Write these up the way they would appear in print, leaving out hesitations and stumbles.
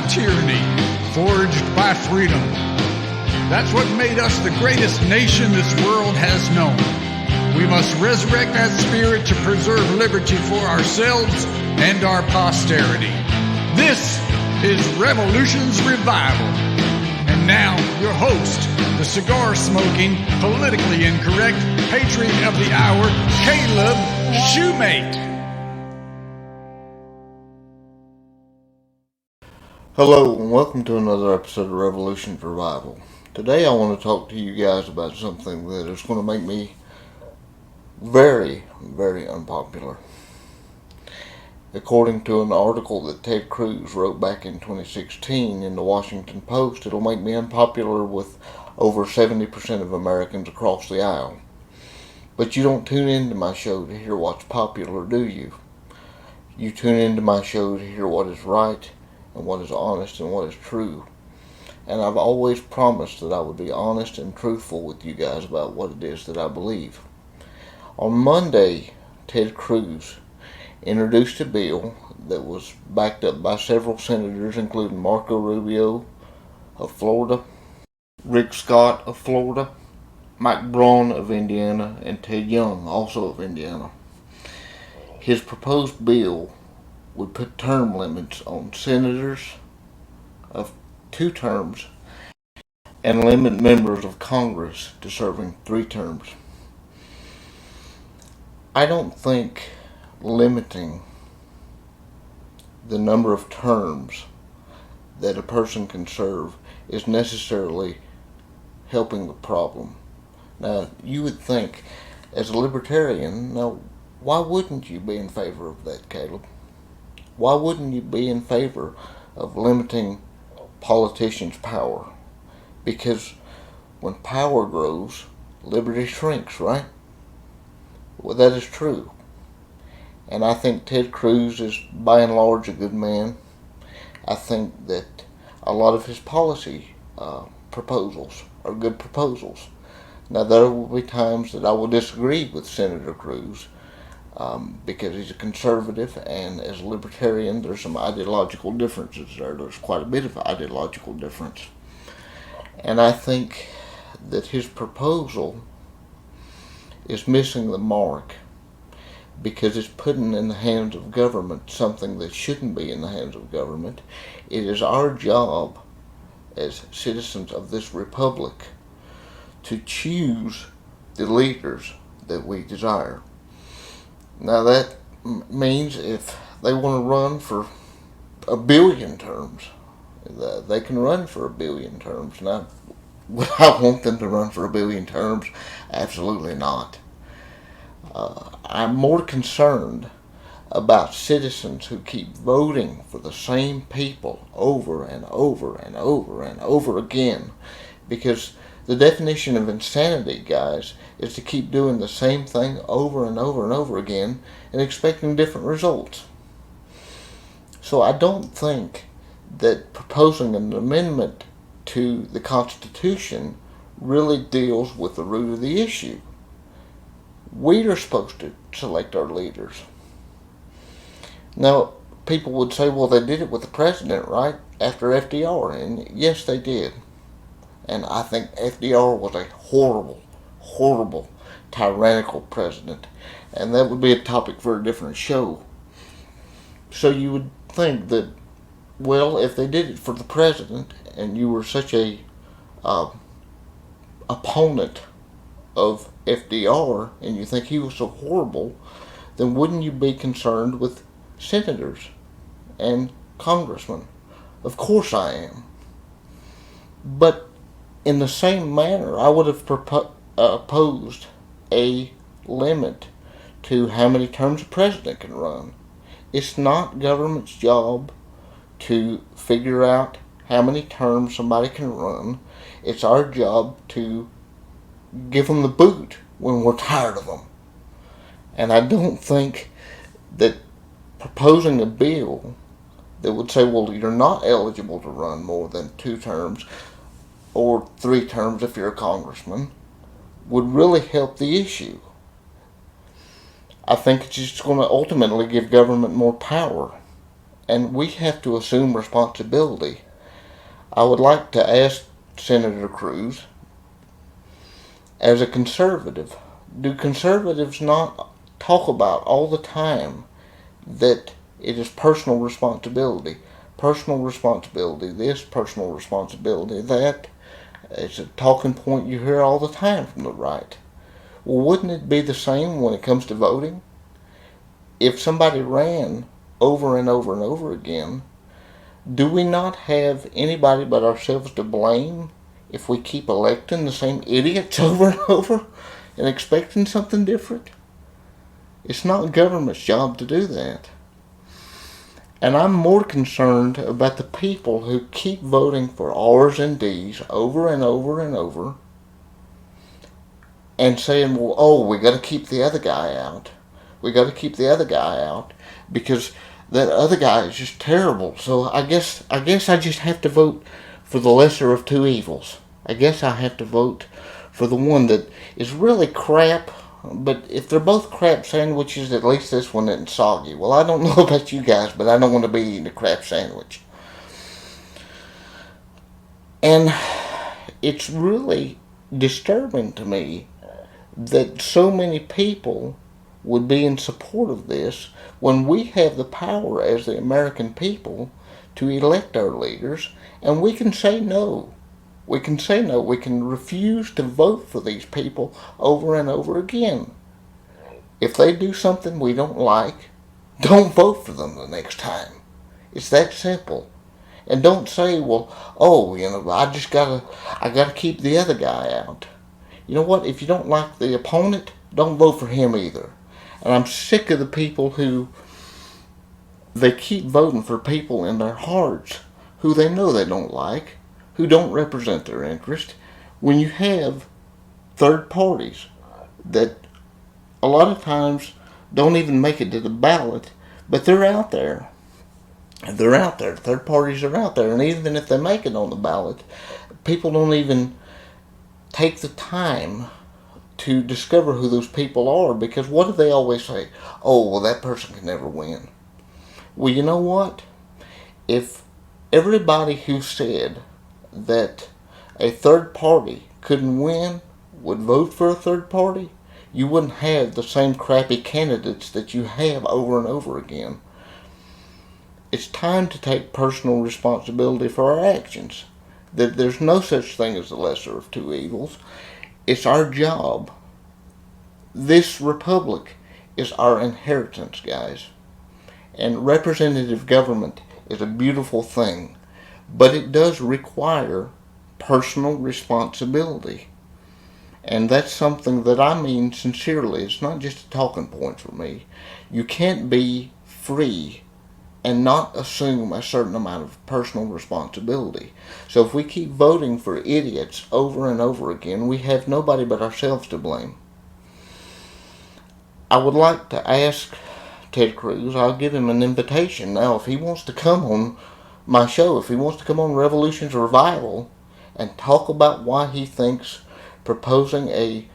tyranny, forged by freedom. That's what made us the greatest nation this world has known. We must resurrect that spirit to preserve liberty for ourselves and our posterity. This is Revolution's Revival. And now, your host, the cigar-smoking, politically incorrect patriot of the hour, Caleb Shoemate. Hello, and welcome to another episode of Revolution's Revival. Today I want to talk to you guys about something that is going to make me very, very unpopular. According to an article that Ted Cruz wrote back in 2016 in the Washington Post, it'll make me unpopular with over 70% of Americans across the aisle. But you don't tune into my show to hear what's popular, do you? You tune into my show to hear what is right, and what is honest, and what is true. And I've always promised that I would be honest and truthful with you guys about what it is that I believe. On Monday, Ted Cruz introduced a bill that was backed up by several senators, including Marco Rubio of Florida, Rick Scott of Florida, Mike Braun of Indiana, and Ted Young, also of Indiana. His proposed bill would put term limits on senators of 2 terms and limit members of Congress to serving 3 terms. I don't think limiting the number of terms that a person can serve is necessarily helping the problem. Now, you would think, as a libertarian, now, why wouldn't you be in favor of that, Caleb? Why wouldn't you be in favor of limiting politicians' power? Because when power grows, liberty shrinks, right? Well, that is true. And I think Ted Cruz is by and large a good man. I think that a lot of his policy proposals are good proposals. Now, there will be times that I will disagree with Senator Cruz, because he's a conservative, and as a libertarian there's some ideological differences there. There's quite a bit of ideological difference. And I think that his proposal is missing the mark because it's putting in the hands of government something that shouldn't be in the hands of government. It is our job as citizens of this republic to choose the leaders that we desire. Now that means if they want to run for 1 billion terms, they can run for 1 billion terms. Now, would I want them to run for 1 billion terms? Absolutely not. I'm more concerned about citizens who keep voting for the same people over and over and over and over again, because the definition of insanity, guys, is to keep doing the same thing over and over and over again and expecting different results. So I don't think that proposing an amendment to the Constitution really deals with the root of the issue. We are supposed to select our leaders. Now, people would say, well, they did it with the president, right? After FDR. And yes, they did. And I think FDR was a horrible, horrible, tyrannical president. And that would be a topic for a different show. So you would think that, well, if they did it for the president, and you were such a opponent of FDR, and you think he was so horrible, then wouldn't you be concerned with senators and congressmen? Of course I am. But in the same manner, I would have opposed a limit to how many terms a president can run. It's not government's job to figure out how many terms somebody can run. It's our job to give them the boot when we're tired of them. And I don't think that proposing a bill that would say, well, you're not eligible to run more than 2 terms or 3 terms if you're a congressman would really help the issue. I think it's just going to ultimately give government more power. and we have to assume responsibility. I would like to ask Senator Cruz, as a conservative, do conservatives not talk about all the time that it is personal responsibility? Personal responsibility this, personal responsibility that. It's a talking point you hear all the time from the right. Well, wouldn't it be the same when it comes to voting? If somebody ran over and over and over again, do we not have anybody but ourselves to blame if we keep electing the same idiots over and over and expecting something different? It's not government's job to do that. And I'm more concerned about the people who keep voting for R's and D's over and over and over and saying, well, oh, we got to keep the other guy out. We got to keep the other guy out because that other guy is just terrible. So I guess I just have to vote for the lesser of two evils. I guess I have to vote for the one that is really crap. But if they're both crap sandwiches, at least this one isn't soggy. Well, I don't know about you guys, but I don't want to be eating a crap sandwich. And it's really disturbing to me that so many people would be in support of this when we have the power as the American people to elect our leaders, and we can say no. We can say no. We can refuse to vote for these people over and over again. If they do something we don't like, don't vote for them the next time. It's that simple. And don't say, well, oh, I gotta keep the other guy out. You know what? If you don't like the opponent, don't vote for him either. And I'm sick of the people who they keep voting for people in their hearts who they know they don't like, who don't represent their interest, when you have third parties that a lot of times don't even make it to the ballot, but they're out there. They're out there. Third parties are out there. And even if they make it on the ballot, people don't even take the time to discover who those people are, because what do they always say? Oh, well, that person can never win. Well, you know what? If everybody who said that a third party couldn't win would vote for a third party, you wouldn't have the same crappy candidates that you have over and over again. It's time to take personal responsibility for our actions. There's no such thing as the lesser of two evils. It's our job. This republic is our inheritance, guys. And representative government is a beautiful thing, but it does require personal responsibility. And that's something that I mean sincerely. It's not just a talking point for me. You can't be free and not assume a certain amount of personal responsibility. So if we keep voting for idiots over and over again, we have nobody but ourselves to blame. I would like to ask Ted Cruz, I'll give him an invitation now, if he wants to come on my show, if he wants to come on Revolution's Revival and talk about why he thinks proposing a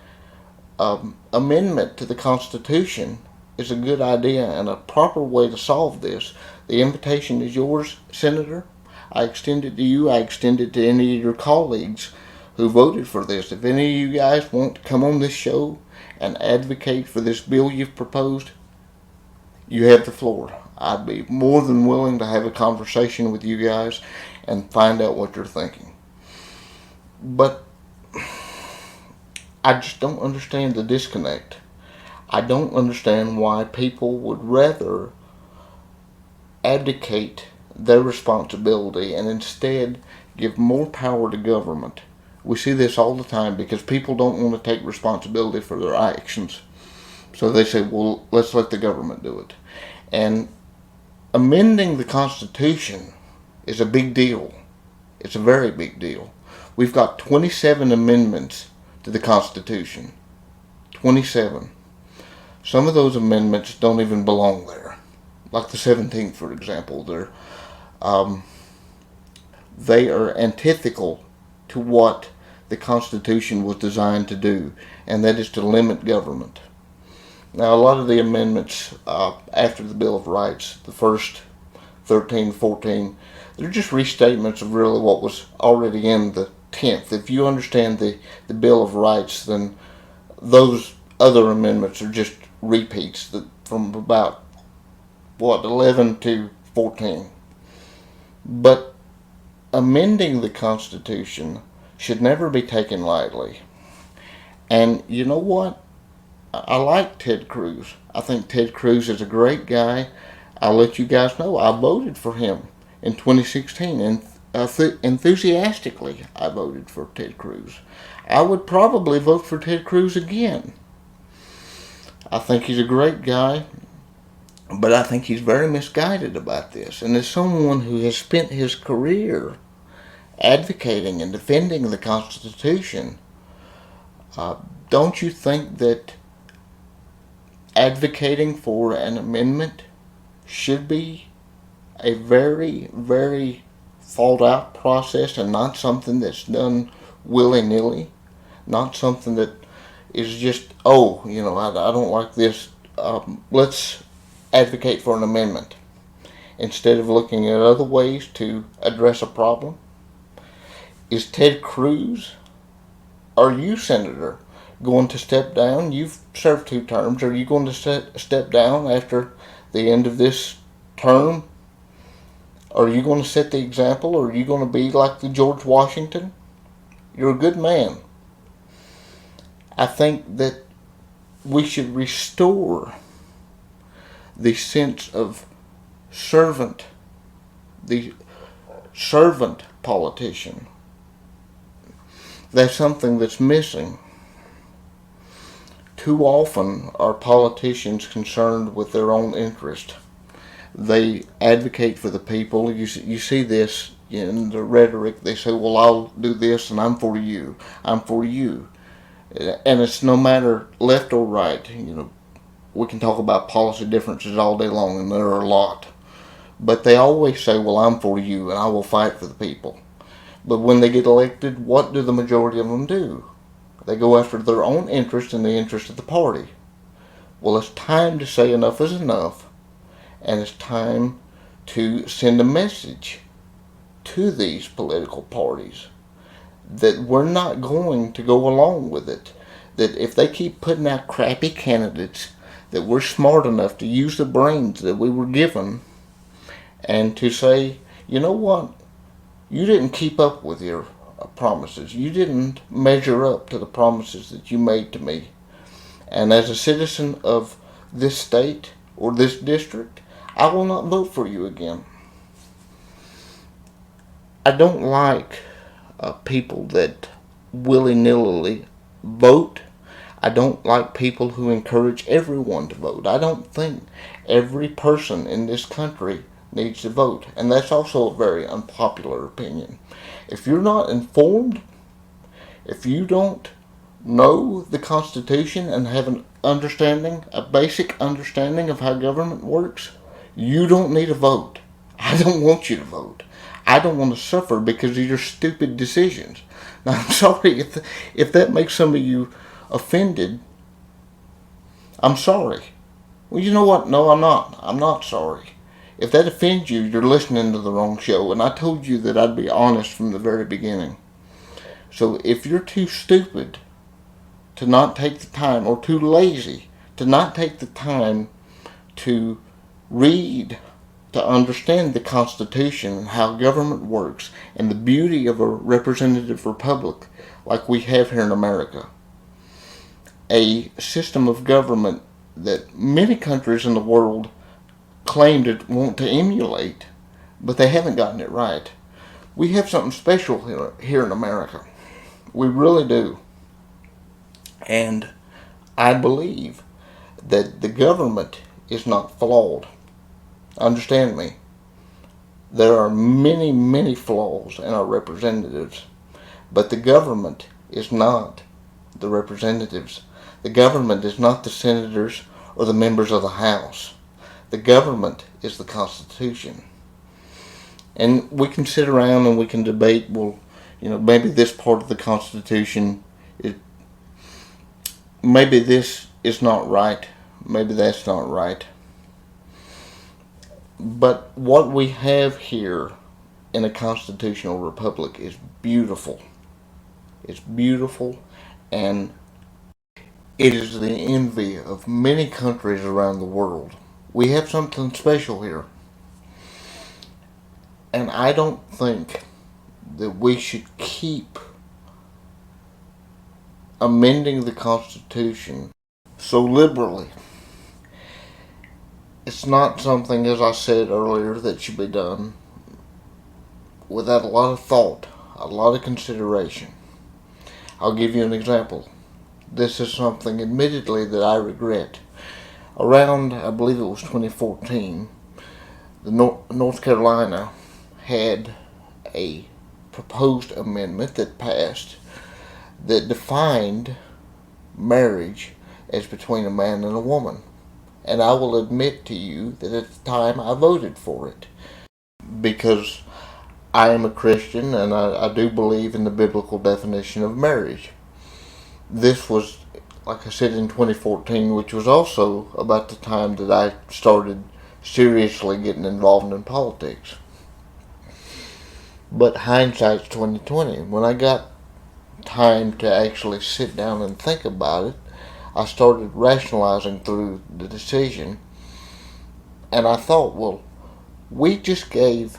amendment to the Constitution is a good idea and a proper way to solve this. The invitation is yours, Senator. I extend it to you. I extend it to any of your colleagues who voted for this. If any of you guys want to come on this show and advocate for this bill you've proposed, you have the floor. I'd be more than willing to have a conversation with you guys and find out what you're thinking. But I just don't understand the disconnect. I don't understand why people would rather abdicate their responsibility and instead give more power to government. We see this all the time because people don't want to take responsibility for their actions. So they say, well, let's let the government do it. And amending the Constitution is a big deal. It's a very big deal. We've got 27 amendments to the Constitution. 27. Some of those amendments don't even belong there. Like the 17th, for example. They are antithetical to what the Constitution was designed to do, and that is to limit government. Now, a lot of the amendments after the Bill of Rights, the first 13, 14, they're just restatements of really what was already in the 10th. If you understand the Bill of Rights, then those other amendments are just repeats from about, 11 to 14. But amending the Constitution should never be taken lightly. And you know what? I like Ted Cruz. I think Ted Cruz is a great guy. I'll let you guys know I voted for him in 2016, and enthusiastically I voted for Ted Cruz. I would probably vote for Ted Cruz again. I think he's a great guy, but I think he's very misguided about this. And as someone who has spent his career advocating and defending the Constitution, don't you think that advocating for an amendment should be a very, very thought out process and not something that's done willy-nilly? Not something that is just, I don't like this, let's advocate for an amendment, instead of looking at other ways to address a problem. Is Ted Cruz, are you, Senator, going to step down? You've served 2 terms. Are you going to step down after the end of this term? Are you going to set the example? Or are you going to be like the George Washington? You're a good man. I think that we should restore the sense of the servant politician. That's something that's missing. Too often are politicians concerned with their own interest. They advocate for the people. You see this in the rhetoric. They say, well, I'll do this and I'm for you. I'm for you. And it's no matter left or right. We can talk about policy differences all day long, and there are a lot. But they always say, well, I'm for you and I will fight for the people. But when they get elected, what do the majority of them do? They go after their own interest and the interest of the party. Well, it's time to say enough is enough, and it's time to send a message to these political parties that we're not going to go along with it. That if they keep putting out crappy candidates, that we're smart enough to use the brains that we were given and to say, you know what, you didn't keep up with your promises. You didn't measure up to the promises that you made to me. And as a citizen of this state or this district, I will not vote for you again. I don't like people that willy-nilly vote. I don't like people who encourage everyone to vote. I don't think every person in this country needs to vote. And that's also a very unpopular opinion. If you're not informed, if you don't know the Constitution and have an understanding, a basic understanding of how government works, you don't need to vote. I don't want you to vote. I don't want to suffer because of your stupid decisions. Now, I'm sorry if that makes some of you offended. I'm sorry. Well, you know what? No, I'm not. I'm not sorry. If that offends you, you're listening to the wrong show. And I told you that I'd be honest from the very beginning. So if you're too stupid to not take the time, or too lazy to not take the time to read, to understand the Constitution and how government works and the beauty of a representative republic like we have here in America, a system of government that many countries in the world claim to want to emulate, but they haven't gotten it right. We have something special here in America. We really do. And I believe that the government is not flawed. Understand me. There are many, many flaws in our representatives, but the government is not the representatives. The government is not the senators or the members of the House. The government is the Constitution. And we can sit around and we can debate, well, maybe this part of the Constitution, maybe this is not right, maybe that's not right. But what we have here in a constitutional republic is beautiful. It's beautiful, and it is the envy of many countries around the world. We have something special here. And I don't think that we should keep amending the Constitution so liberally. It's not something, as I said earlier, that should be done without a lot of thought, a lot of consideration. I'll give you an example. This is something, admittedly, that I regret. Around, I believe it was 2014, North Carolina had a proposed amendment that passed that defined marriage as between a man and a woman. And I will admit to you that at the time I voted for it because I am a Christian and I do believe in the biblical definition of marriage. This was, like I said, in 2014, which was also about the time that I started seriously getting involved in politics. But hindsight's 2020. When I got time to actually sit down and think about it, I started rationalizing through the decision, and I thought, well, we just gave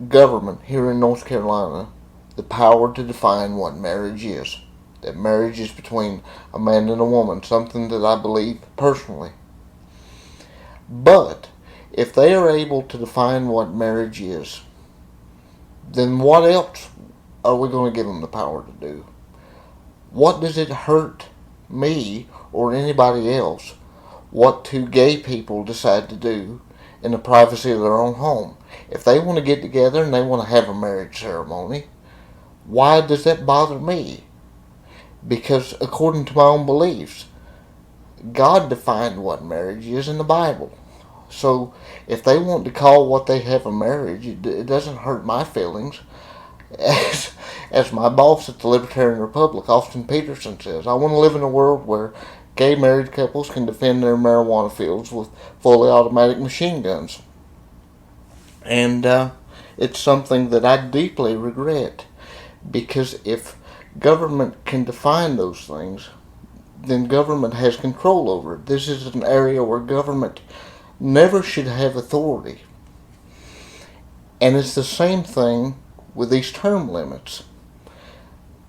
government here in North Carolina the power to define what marriage is. That marriage is between a man and a woman, something that I believe personally. But if they are able to define what marriage is, then what else are we going to give them the power to do? What does it hurt me or anybody else what two gay people decide to do in the privacy of their own home? If they want to get together and they want to have a marriage ceremony, why does that bother me? Because according to my own beliefs, God defined what marriage is in the Bible. So if they want to call what they have a marriage, it doesn't hurt my feelings. As my boss at the Libertarian Republic, Austin Peterson, says, I want to live in a world where gay married couples can defend their marijuana fields with fully automatic machine guns. And it's something that I deeply regret, because if government can define those things, then government has control over it. This is an area where government never should have authority. And it's the same thing with these term limits.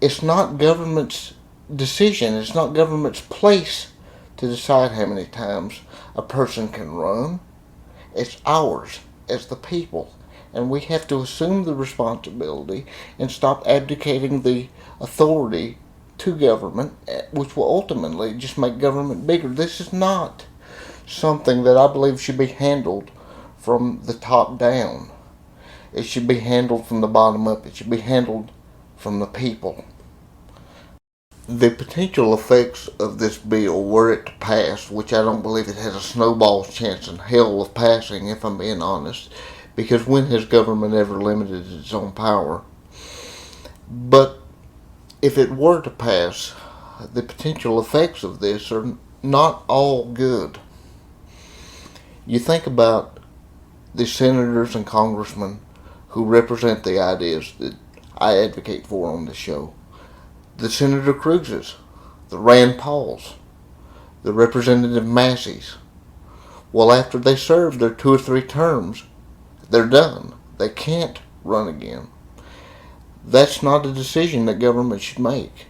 It's not government's decision, it's not government's place to decide how many times a person can run. It's ours as the people. And we have to assume the responsibility and stop abdicating the authority to government, which will ultimately just make government bigger. This is not something that I believe should be handled from the top down. It should be handled from the bottom up. It should be handled from the people. The potential effects of this bill, were it to pass, which I don't believe it has a snowball's chance in hell of passing, if I'm being honest, because when has government ever limited its own power? But if it were to pass, the potential effects of this are not all good. You think about the senators and congressmen who represent the ideas that I advocate for on this show. The Senator Cruzes, the Rand Pauls, the Representative Masseys. Well, after they serve their 2 or 3 terms, they're done. They can't run again. That's not a decision that government should make.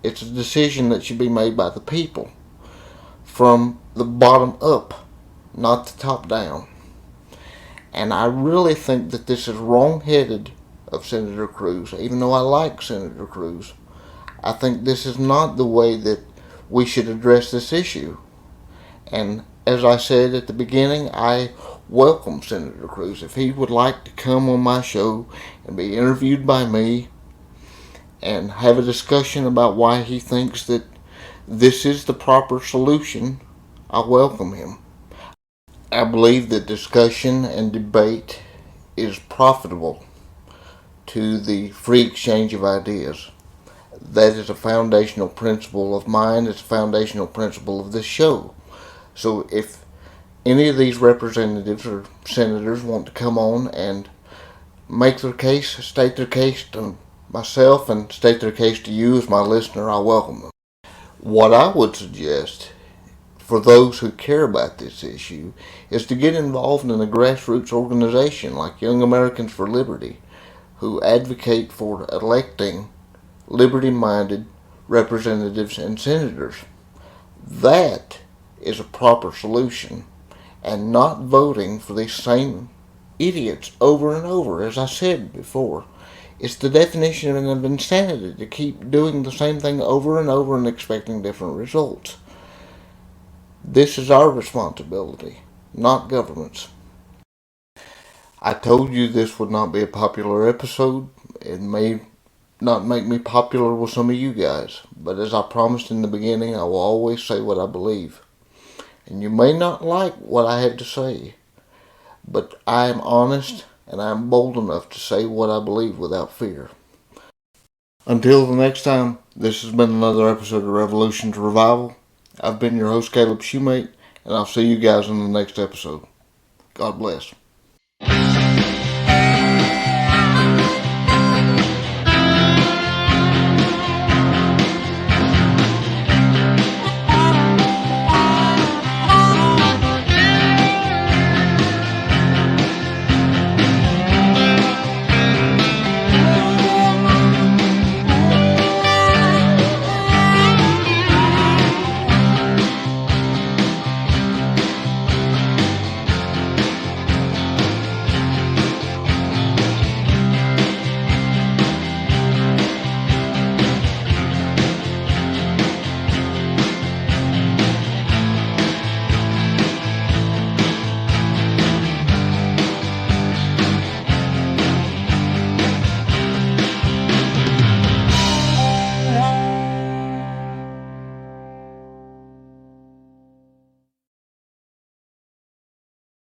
It's a decision that should be made by the people, from the bottom up, not the top down. And I really think that this is wrong-headed of Senator Cruz, even though I like Senator Cruz. I think this is not the way that we should address this issue. And as I said at the beginning, I welcome Senator Cruz. If he would like to come on my show and be interviewed by me and have a discussion about why he thinks that this is the proper solution, I welcome him. I believe that discussion and debate is profitable to the free exchange of ideas. That is a foundational principle of mine. It's a foundational principle of this show. So if any of these representatives or senators want to come on and make their case, state their case to myself and state their case to you as my listener, I welcome them. What I would suggest for those who care about this issue is to get involved in a grassroots organization like Young Americans for Liberty, who advocate for electing liberty-minded representatives and senators. That is a proper solution, and not voting for these same idiots over and over. As I said before, it's the definition of insanity to keep doing the same thing over and over and expecting different results. This is our responsibility, not government's. I told you this would not be a popular episode. It may not make me popular with some of you guys, but as I promised in the beginning, I will always say what I believe. And you may not like what I have to say, but I am honest and I am bold enough to say what I believe without fear. Until the next time, this has been another episode of Revolution to Revival. I've been your host, Caleb Shoemate, and I'll see you guys in the next episode. God bless.